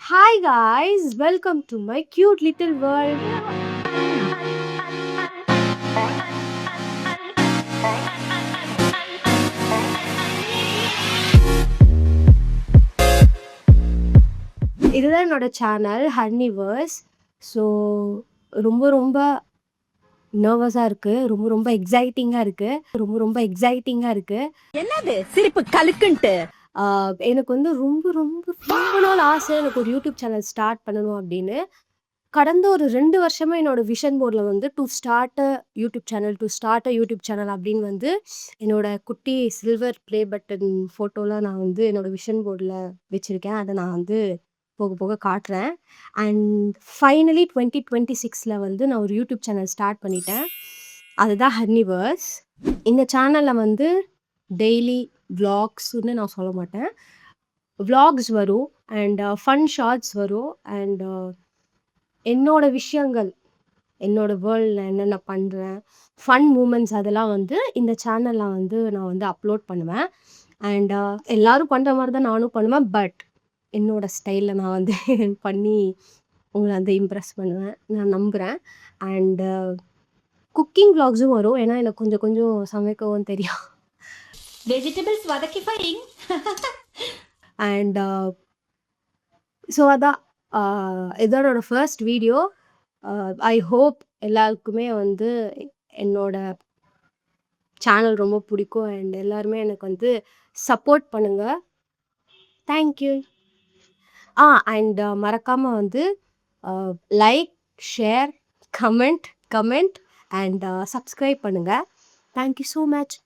Hi guys, welcome to my cute little world. இதுதான் என்னோட channel ஹன்னிவர்ஸ். So ரொம்ப ரொம்ப நர்வஸாக இருக்குது, ரொம்ப எக்ஸைட்டிங்காக இருக்குது. என்னது சிரிப்பு கலுக்குன்ட்டு? எனக்கு வந்து ரொம்ப ரொம்ப ரொம்ப நாள் ஆசை எனக்கு ஒரு யூடியூப் சேனல் ஸ்டார்ட் பண்ணணும் அப்படின்னு. கடந்த ஒரு 2 வருஷமா என்னோட விஷன் போர்டில் வந்து to start a YouTube channel அப்படின்னு வந்து என்னோட குட்டி சில்வர் ப்ளே பட்டன் ஃபோட்டோலாம் நான் வந்து என்னோட விஷன் போர்டில் வச்சுருக்கேன். அதை நான் வந்து போக போக காட்டுறேன். அண்ட் ஃபைனலி 2026ல் வந்து நான் ஒரு யூடியூப் சேனல் ஸ்டார்ட் பண்ணிட்டேன். அதுதான் ஹன்னிவர்ஸ். இந்த சேனலில் வந்து டெய்லி விளாக்ஸ்ன்னு நான் சொல்ல மாட்டேன். விளாக்ஸ் வரும் அண்ட் ஃபன் ஷார்ட்ஸ் வரும் அண்ட் என்னோட விஷயங்கள், என்னோட வேர்ல்டில் என்னென்ன பண்ணுறேன், ஃபன் மூமெண்ட்ஸ் அதெல்லாம் வந்து இந்த சேனலில் வந்து நான் வந்து அப்லோட் பண்ணுவேன். அண்ட் எல்லாரும் பண்ணுற மாதிரி தான் நானும் பண்ணுவேன். பட் என்னோட ஸ்டைலில் நான் வந்து பண்ணி உங்களை வந்து இம்ப்ரெஸ் பண்ணுவேன் நான் நம்புகிறேன். அண்டு குக்கிங் விளாக்ஸும் வரும். ஏன்னா எனக்கு கொஞ்சம் கொஞ்சம் சமைக்கவும் தெரியும். வெஜிடபிள்ஸ் வதக்கி ஃபைங். அண்ட் ஸோ அதான் இதோட ஃபர்ஸ்ட் வீடியோ. ஐ ஹோப் எல்லாருக்குமே வந்து என்னோட சேனல் ரொம்ப பிடிக்கும் அண்ட் எல்லாருமே எனக்கு வந்து சப்போர்ட் பண்ணுங்கள். தேங்க்யூ. அண்ட் மறக்காமல் வந்து like, share, comment and subscribe பண்ணுங்கள். Thank you so much.